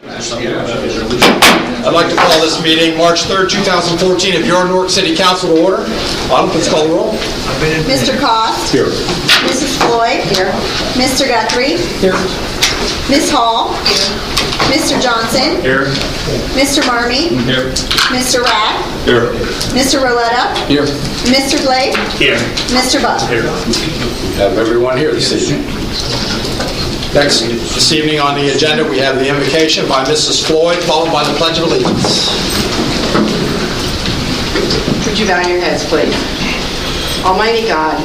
I'd like to call this meeting March 3rd, 2014 of your Newark City Council to order. Autumn, please call the roll. Mr. Cost. Here. Mrs. Floyd. Here. Mr. Guthrie. Here. Ms. Hall. Here. Mr. Johnson. Here. Mr. Marmee. Here. Mr. Rath. Here. Mr. Roletta. Here. Mr. Blake. Here. Mr. Buck. Here. We have everyone here this evening. Next, this evening on the agenda, we have the invocation by Mrs. Floyd, followed by the Pledge of Allegiance. Would you bow your heads, please? Almighty God,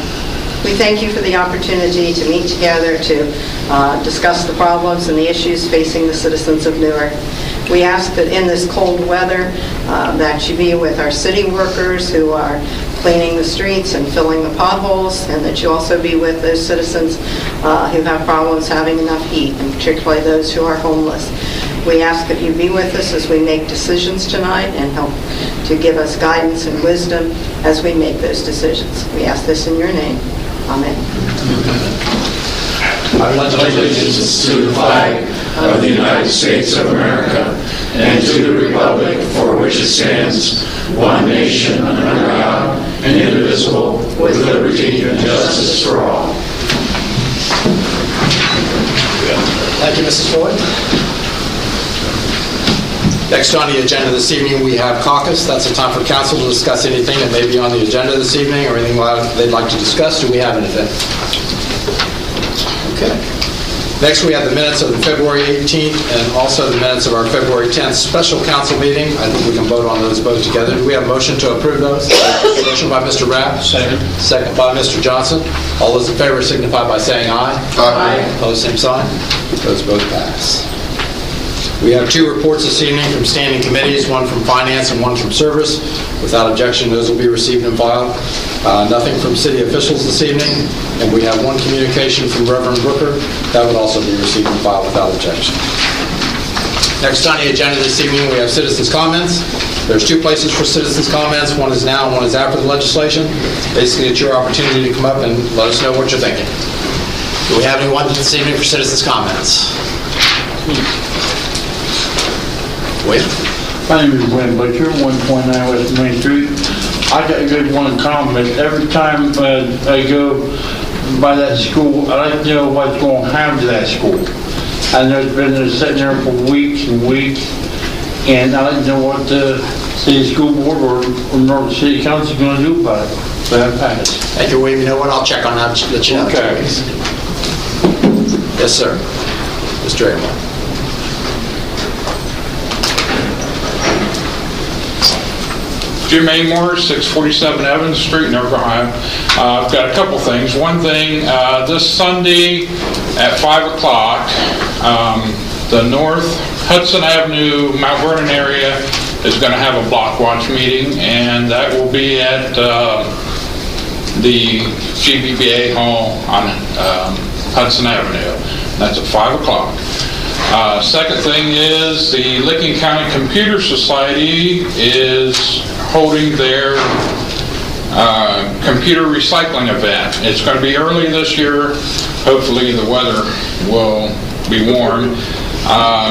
we thank you for the opportunity to meet together to discuss the problems and the issues facing the citizens of Newark. We ask that in this cold weather that you be with our city workers who are cleaning the streets and filling the potholes, and that you also be with those citizens who have problems having enough heat, and particularly those who are homeless. We ask that you be with us as we make decisions tonight and help to give us guidance and wisdom as we make those decisions. We ask this in your name. Amen. I pledge allegiance to the flag of the United States of America and to the republic for which it stands, one nation under God, indivisible, with liberty and justice for all. Thank you, Mrs. Floyd. Next on the agenda this evening, we have caucus. That's a time for council to discuss anything that may be on the agenda this evening or anything they'd like to discuss. Do we have anything? Okay. Next, we have the minutes of the February 18th and also the minutes of our February 10th special council meeting. I think we can vote on those both together. Do we have a motion to approve those? Motion by Mr. Rapp. Second. Second by Mr. Johnson. All those in favor signify by saying aye. Aye. Opposed, same sign. Those both pass. We have two reports this evening from standing committees, one from finance and one from service. Without objection, those will be received and filed. Nothing from city officials this evening, and we have one communication from Reverend Brooker. That would also be received and filed without objection. Next on the agenda this evening, we have citizens' comments. There's two places for citizens' comments. One is now and one is after the legislation. Basically, it's your opportunity to come up and let us know what you're thinking. Do we have anyone this evening for citizens' comments? Wait. My name is Glenn Butcher, 129 West Main Street. I got a good one comment. Every time I go by that school, I like to know what's going to happen to that school. I know it's been sitting there for weeks and weeks, and I like to know what the city school board or North City Council is going to do about it. So that passes. Thank you, William. You know what? I'll check on that. Let you know. Okay. Yes, sir. Mr. Abel. Jim Amor, 647 Evans Street, Newark, Ohio. I've got a couple things. One thing, this Sunday at 5 o'clock, the North Hudson Avenue, Mount Vernon area is going to have a block watch meeting, and that will be at the GBBA Hall on Hudson Avenue. That's at 5 o'clock. Second thing is the Licking County Computer Society is holding their computer recycling event. It's going to be early this year. Hopefully the weather will be warm.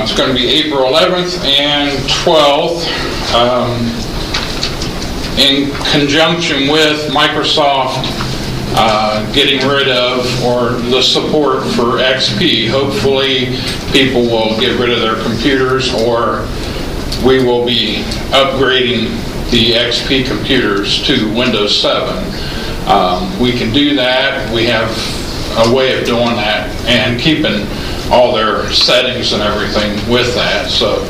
It's going to be April 11th and 12th in conjunction with Microsoft getting rid of or the support for XP. Hopefully people will get rid of their computers, or we will be upgrading the XP computers to Windows 7. We can do that. We have a way of doing that and keeping all their settings and everything with that. So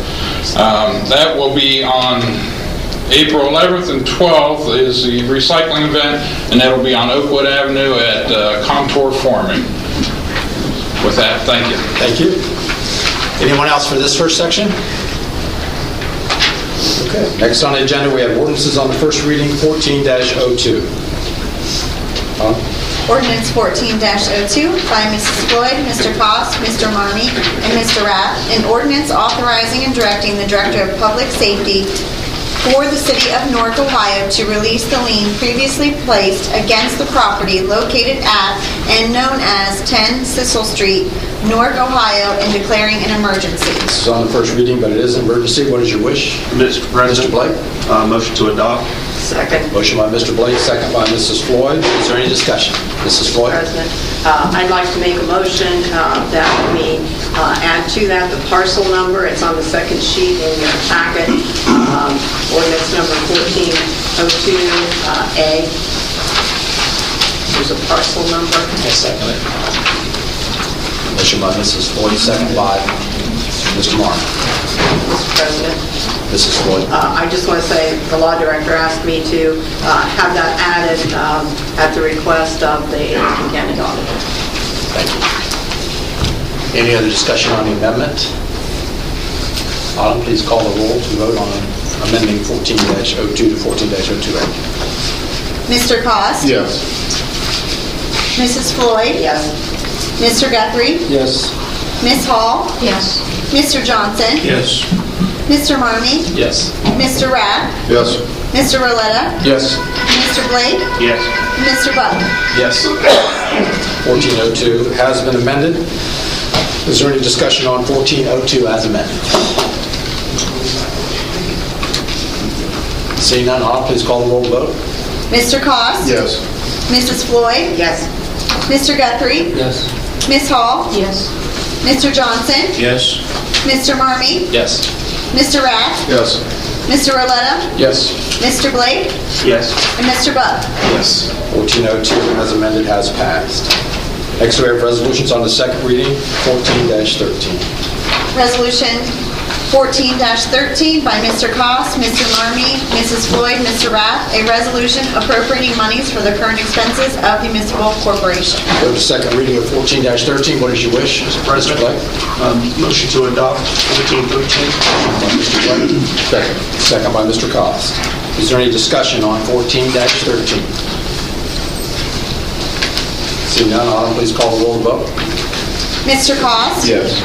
that will be on April 11th and 12th is the recycling event, and that'll be on Oakwood Avenue at Contour Forming. With that, thank you. Thank you. Anyone else for this first section? Okay. Next on the agenda, we have ordinances on the first reading, 14-02. Ordinance 14-02 by Mrs. Floyd, Mr. Cost, Mr. Marmee, and Mr. Rath. An ordinance authorizing and directing the Director of Public Safety for the City of Newark, Ohio, to release the lien previously placed against the property located at and known as 10 Cecil Street, Newark, Ohio, and declaring an emergency. This is on the first reading, but it is an emergency. What is your wish? Mr. President. Mr. Blake? Motion to adopt. Second. Motion by Mr. Blake, second by Mrs. Floyd. Is there any discussion? Mrs. Floyd? President, I'd like to make a motion that we add to that the parcel number. It's on the second sheet in your packet. Ordinance number 1402A. There's a parcel number. I'll second it. Motion by Mrs. Floyd, second by Mr. Martin. Mr. President. Mrs. Floyd? I just want to say, the law director asked me to have that added at the request of the Hamilton County Auditor. Thank you. Any other discussion on the amendment? Autumn, please call the roll to vote on amending 14-02 to 14-02A. Mr. Cost? Yes. Mrs. Floyd? Yes. Mr. Guthrie? Yes. Ms. Hall? Yes. Mr. Johnson? Yes. Mr. Marmee? Yes. Mr. Rath? Yes. Mr. Roletta? Yes. Mr. Blake? Yes. Mr. Buck? Yes. 1402 has been amended. Is there any discussion on 1402 as amended? Seeing none, Autumn, please call the roll vote. Mr. Cost? Yes. Mrs. Floyd? Yes. Mr. Guthrie? Yes. Ms. Hall? Yes. Mr. Johnson? Yes. Mr. Marmee? Yes. Mr. Rath? Yes. Mr. Roletta? Yes. Mr. Blake? Yes. And Mr. Buck? Yes. 1402 as amended has passed. Next, we have resolutions on the second reading, 14-13. Resolution 14-13 by Mr. Cost, Mr. Marmee, Mrs. Floyd, Mr. Rath, a resolution appropriating monies for the current expenses of the municipal corporation. Go to second reading of 14-13. What is your wish, Mr. President? Blake? Motion to adopt 1413. By Mr. Blake. Second. Second by Mr. Cost. Is there any discussion on 14-13? Seeing none, Autumn, please call the roll vote. Mr. Cost? Yes.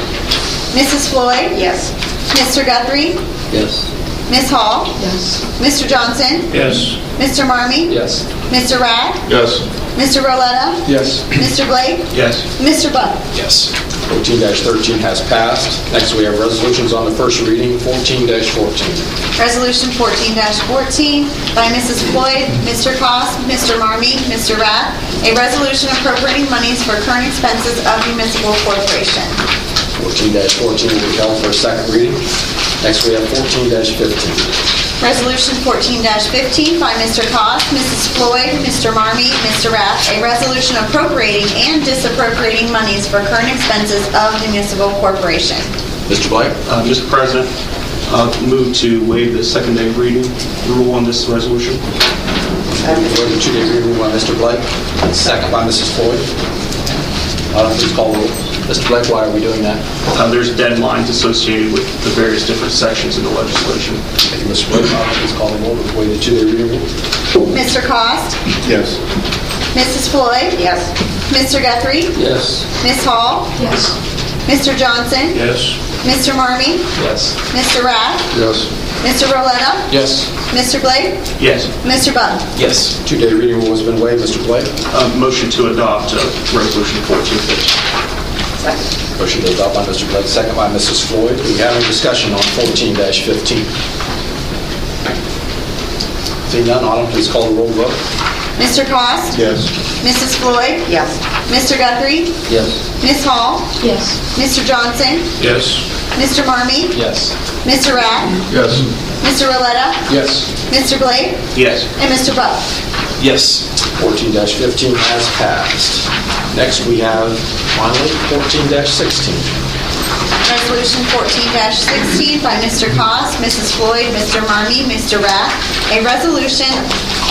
Mrs. Floyd? Yes. Mr. Guthrie? Yes. Ms. Hall? Yes. Mr. Johnson? Yes. Mr. Marmee? Yes. Mr. Rath? Yes. Mr. Roletta? Yes. Mr. Blake? Yes. Mr. Buck? Yes. 14-13 has passed. Next, we have resolutions on the first reading, 14-14. Resolution 14-14 by Mrs. Floyd, Mr. Cost, Mr. Marmee, Mr. Rath, a resolution appropriating monies for current expenses of municipal corporation. 14-14 will be held for a second reading. Next, we have 14-15. Resolution 14-15 by Mr. Cost, Mrs. Floyd, Mr. Marmee, Mr. Rath, a resolution appropriating and disappropriating monies for current expenses of the municipal corporation. Mr. Blake? Mr. President, move to waive the second day reading rule on this resolution. For the two-day reading by Mr. Blake, second by Mrs. Floyd. Please call the roll. Mr. Blake, why are we doing that? There's deadlines associated with the various different sections of the legislation. Thank you, Mr. Blake. Please call the roll to waive the two-day reading rule. Mr. Cost, Yes. Mrs. Floyd, Yes. Mr. Guthrie, Yes. Ms. Hall, Yes. Mr. Johnson, Yes. Mr. Marmee, Yes. Mr. Rath, Yes. Mr. Roletta, Yes. Mr. Blake, Yes. Mr. Buck. Yes. Two-day reading rule has been waived. Mr. Blake? Motion to adopt resolution 1415. Second. Motion to adopt by Mr. Blake, second by Mrs. Floyd. We have a discussion on 14-15. Seeing none, Autumn, please call the roll vote. Mr. Cost, Yes. Mrs. Floyd, Yes. Mr. Guthrie, Yes. Ms. Hall, Yes. Mr. Johnson, Yes. Mr. Marmee, Yes. Mr. Rath, Yes. Mr. Roletta, Yes. Mr. Blake, Yes. and Mr. Buck. Yes. 14-15 has passed. Next, we have, finally, 14-16. Resolution 14-16 by Mr. Cost, Mrs. Floyd, Mr. Marmee, Mr. Rath, a resolution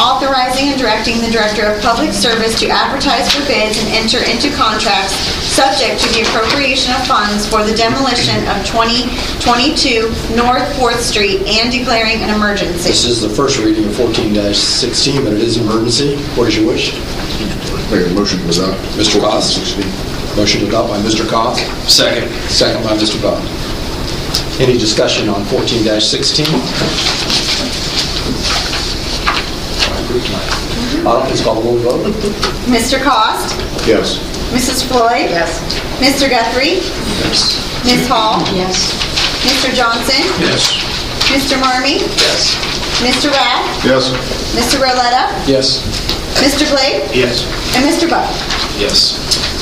authorizing and directing the Director of Public Service to advertise for bids and enter into contracts subject to the appropriation of funds for the demolition of 2022 North 4th Street and declaring an emergency. This is the first reading of 14-16, but it is emergency. What is your wish? Make a motion to adopt. Mr. Cost? Motion to adopt by Mr. Cost. Second. Second by Mr. Buck. Any discussion on 14-16? approved tonight. Autumn, please call the roll vote. Mr. Cost? Yes. Mrs. Floyd? Yes. Mr. Guthrie? Yes. Ms. Hall? Yes. Mr. Johnson? Yes. Mr. Marmee? Yes. Mr. Rath? Yes. Mr. Roletta? Yes. Mr. Blake? Yes. And Mr. Buck? Yes.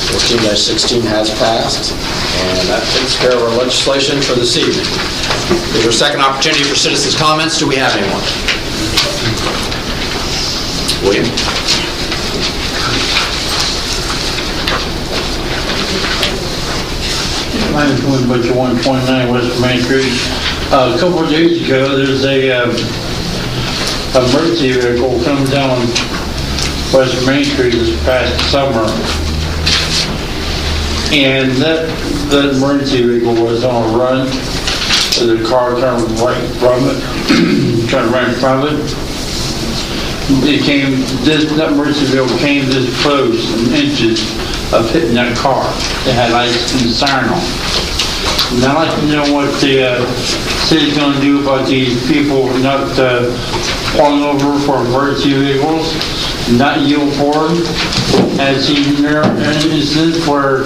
14-16 has passed, and that takes care of our legislation for this evening. Is there a second opportunity for citizens' comments? Do we have anyone? William? My name is William Butcher, 129 West Main Street. A couple of days ago, there's a emergency vehicle coming down West Main Street this past summer. And that emergency vehicle was on a run. The car turned right from it, turned right in front of it. That emergency vehicle came this close, in inches, of hitting that car. It had lights and the siren on. Now I'd like to know what the city's going to do about these people not pulling over for emergency vehicles, not yield for them. As seen there instances where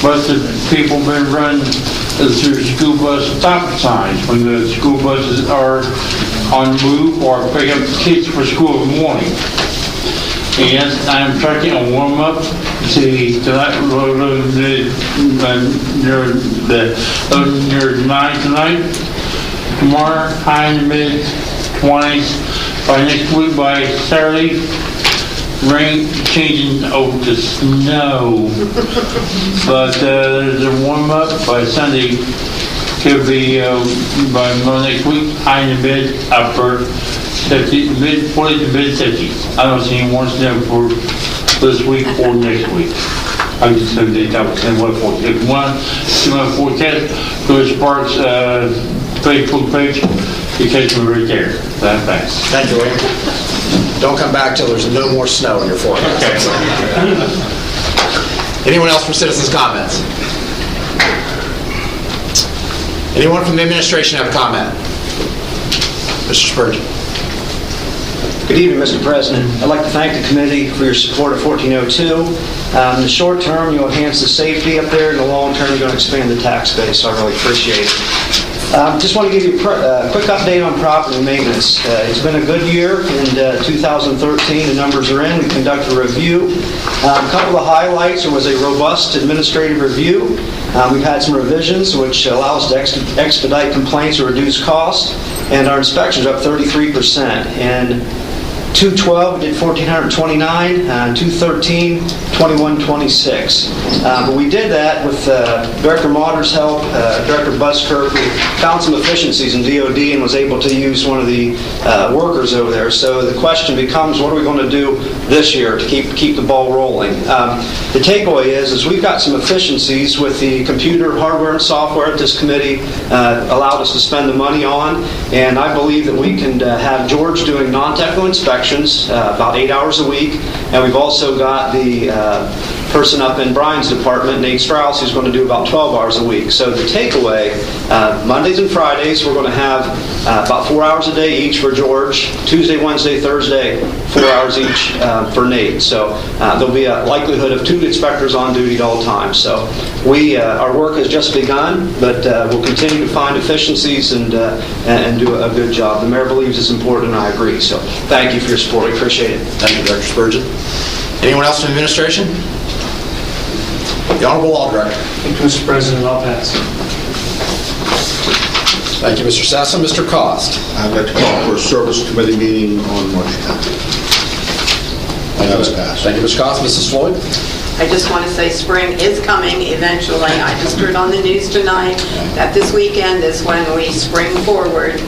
most of the people have been run through school bus stop signs when the school buses are on move or pick up kids for school in the morning. And I'm trying to warm up to that road near 9 tonight. Tomorrow, high in the mid-20s. By next week, by Saturday, rain changing over to snow. But there's a warm up by Sunday. Could be by next week, high in the mid, upper 50, mid 40 to mid 50s. I don't see any more snow for this week or next week. I'm just going to tell you what for. If you want to forecast, go to Sparks Facebook page. You catch me right there. That fast. Thank you, William. Don't come back till there's no more snow in your forecast. Anyone else for citizens' comments? Anyone from the administration have a comment? Mr. Spurgeon. Good evening, Mr. President. I'd like to thank the committee for your support of 1402. In the short term, you'll enhance the safety up there. In the long term, you're going to expand the tax base, so I really appreciate it. Just want to give you a quick update on property maintenance. It's been a good year in 2013. The numbers are in. We conducted a review. A couple of highlights. There was a robust administrative review. We've had some revisions which allow us to expedite complaints or reduce costs. And our inspections are up 33%. And 212, we did 1,429, 213, 2126. But we did that with Director Motter's help, Director Buskirk. We found some efficiencies in DOD and was able to use one of the workers over there. So the question becomes, what are we going to do this year to keep the ball rolling? The takeaway is we've got some efficiencies with the computer hardware and software that this committee allowed us to spend the money on. And I believe that we can have George doing non-technical inspections about 8 hours a week. And we've also got the person up in Brian's department, Nate Strauss, who's going to do about 12 hours a week. So the takeaway, Mondays and Fridays, we're going to have about 4 hours a day each for George. Tuesday, Wednesday, Thursday, 4 hours each for Nate. So there'll be a likelihood of 2 inspectors on duty at all times. So our work has just begun, but we'll continue to find efficiencies and do a good job. The mayor believes it's important, and I agree. So thank you for your support. We appreciate it. Thank you, Director Spurgeon. Anyone else from the administration? The Honorable Law Director. Thank you, Mr. President. I'll pass. Thank you, Mr. Sassen. Mr. Cost. I'd like to call for a service committee meeting on March 10th. That was passed. Thank you, Mr. Cost. Mrs. Floyd. I just want to say spring is coming eventually. I just heard on the news tonight that this weekend is when we spring forward.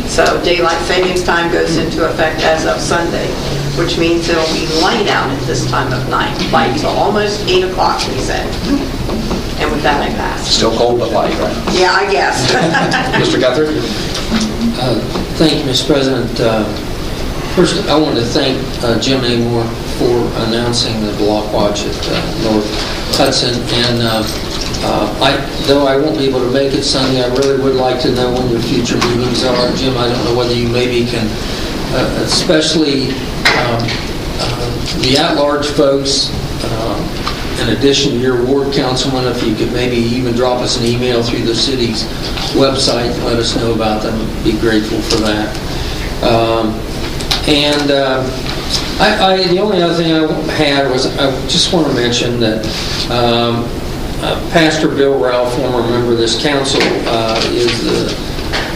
So daylight savings time goes into effect as of Sunday, which means it'll be light out at this time of night, light till almost 8 o'clock, he said. And with that, I pass. Still cold but light, right? Yeah, I guess. Mr. Guthrie. Thank you, Mr. President. First, I want to thank Jim Amore for announcing the block watch at North Hudson. And though I won't be able to make it Sunday, I really would like to know when your future meetings are. Jim, I don't know whether you maybe can, especially The at-large folks, in addition to your ward councilman, if you could maybe even drop us an email through the city's website and let us know about them, be grateful for that. The only other thing I had was I just want to mention that Pastor Bill Ralph, former member of this council, is the,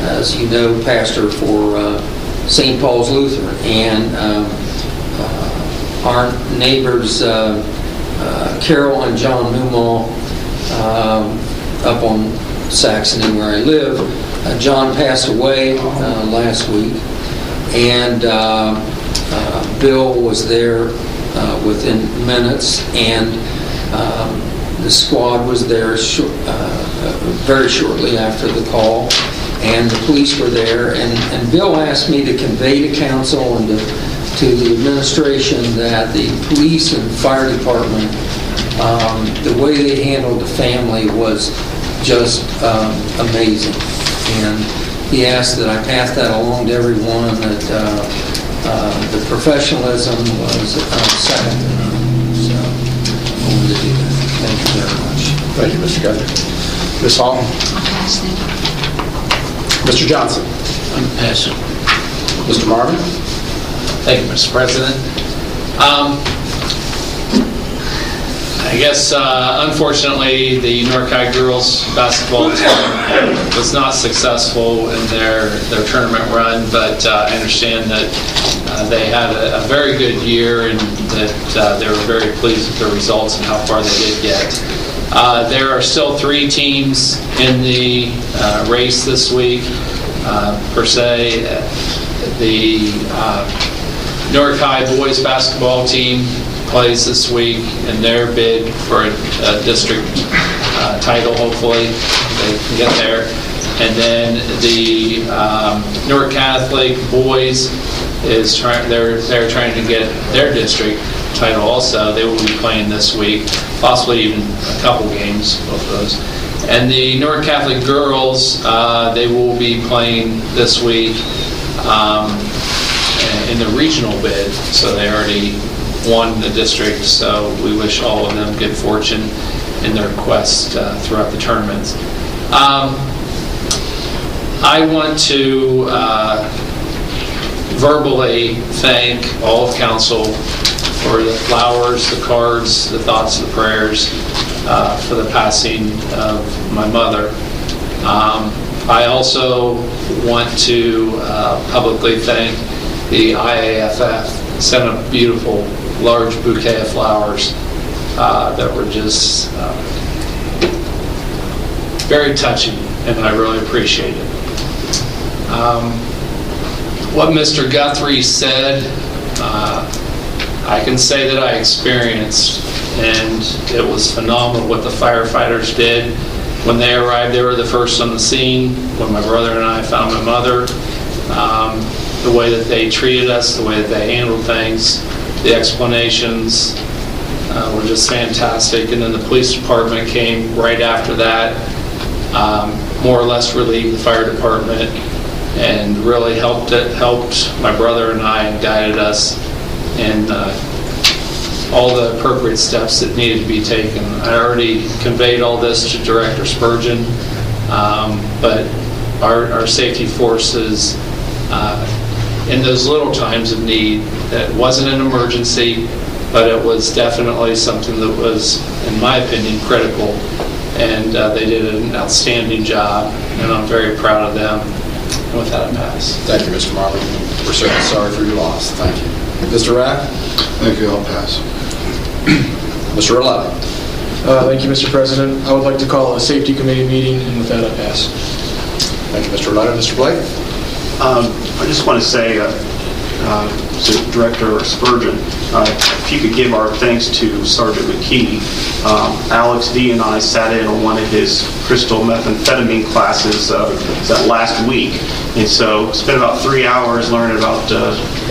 as you know, pastor for St. Paul's Lutheran, and our neighbors Carol and John Newmall up on Saxony where I live. John passed away last week, and Bill was there within minutes, and the squad was there very shortly after the call, and the police were there, and Bill asked me to convey to council and to the administration that the police and fire department, the way they handled the family was just amazing. And he asked that I pass that along to everyone, that the professionalism was second to none. So I wanted to do that. Thank you very much. Thank you, Mr. Guthrie. Ms. Hall? Mr. Johnson? I'm passing. Mr. Marvin? Thank you, Mr. President. I guess, unfortunately, the Newarik High girls basketball team was not successful in their tournament run, but I understand that they had a very good year and that they were very pleased with the results and how far they did get. There are still 3 teams in the race this week, per se. The Newarik High boys basketball team plays this week in their bid for a district title. Hopefully they can get there. And then the Newarik Catholic boys is they're trying to get their district title also. They will be playing this week, possibly even a couple games, both of those. And the Newarik Catholic girls, they will be playing this week in the regional bid, so they already won the district, so we wish all of them good fortune in their quest throughout the tournaments. I want to verbally thank all of council for the flowers, the cards, the thoughts, the prayers for the passing of my mother. I also want to publicly thank the IAFF. Sent a beautiful large bouquet of flowers that were just very touching, and I really appreciate it. What Mr. Guthrie said, I can say that I experienced, and it was phenomenal what the firefighters did. When they arrived, they were the first on the scene. When my brother and I found my mother, the way that they treated us, the way that they handled things, the explanations were just fantastic. And then the police department came right after that, more or less relieved the fire department, and really helped my brother and I and guided us in all the appropriate steps that needed to be taken. I already conveyed all this to Director Spurgeon, but our safety forces, in those little times of need, that wasn't an emergency, but it was definitely something that was, in my opinion, critical. And they did an outstanding job, and I'm very proud of them. And with that, I pass. Thank you, Mr. Marvin. We're certainly sorry for your loss. Thank you. Mr. Rath? Thank you, I'll pass. Mr. Roletta? Thank you, Mr. President. I would like to call a safety committee meeting, and with that, I pass. Thank you, Mr. Roletta. Mr. Blake? I just want to say to Director Spurgeon, if you could give our thanks to Sergeant McKee. Alex D. and I sat in on one of his crystal methamphetamine classes that last week, and so spent about 3 hours learning about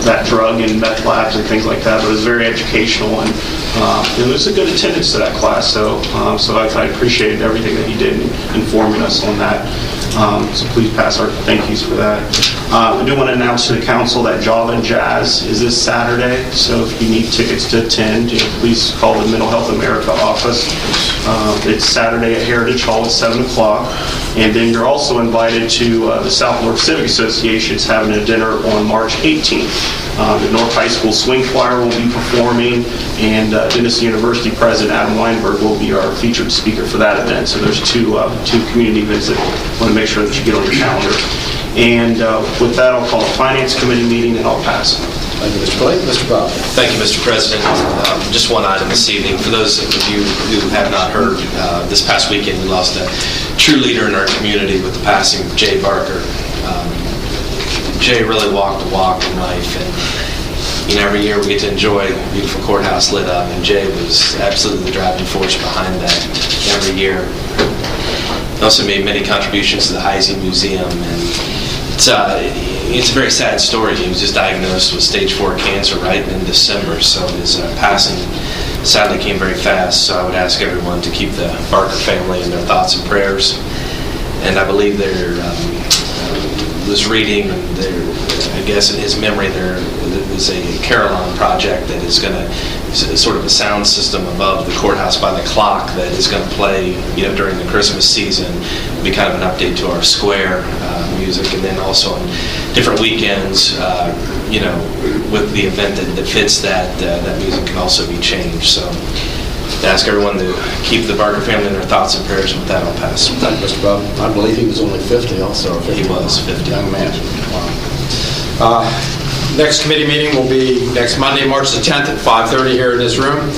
that drug and meth labs and things like that. But it was very educational, and it was a good attendance to that class. So I appreciated everything that he did in informing us on that. So please pass our thank yous for that. I do want to announce to the council that Java and Jazz is this Saturday, so if you need tickets to attend, please call the Mental Health America office. It's Saturday at Heritage Hall at 7 o'clock. And then you're also invited to the South North Civic Association is having a dinner on March 18th. The North High School Swing Choir will be performing, and Denison University President Adam Weinberg will be our featured speaker for that event. So there's two community events that I want to make sure that you get on your calendar. And with that, I'll call a Finance Committee meeting, and I'll pass. Thank you, Mr. Blake. Mr. Bob. Thank you, Mr. President. Just one item this evening. For those of you who have not heard, this past weekend we lost a true leader in our community with the passing of Jay Barker. Jay really walked the walk in life, and every year we get to enjoy a beautiful courthouse lit up, and Jay was absolutely the driving force behind that every year. He also made many contributions to the Heisey Museum, and it's a very sad story. He was just diagnosed with stage 4 cancer right in December, so his passing sadly came very fast. So I would ask everyone to keep the Barker family in their thoughts and prayers. And I believe there was reading, I guess in his memory, there was a Carillon project that is going to, sort of a sound system above the courthouse by the clock that is going to play, during the Christmas season. It'll be kind of an update to our square music, and then also on different weekends, with the event that fits that music can also be changed. So to ask everyone to keep the Barker family in their thoughts and prayers. With that, I'll pass. Thank you, Mr. Bob. I believe he was only 50 also. 50. He was 50. Young man. Wow. Next committee meeting will be next Monday, March the 10th at 5:30 here in this room.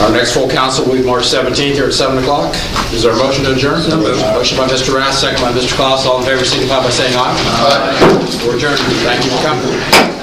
Our next full council will be March 17th here at 7 o'clock. Is there a motion to adjourn? So moved. Motion by Mr. Rath, second by Mr. Klaus. All in favor signify by saying aye. Aye. We're adjourned. Thank you for coming.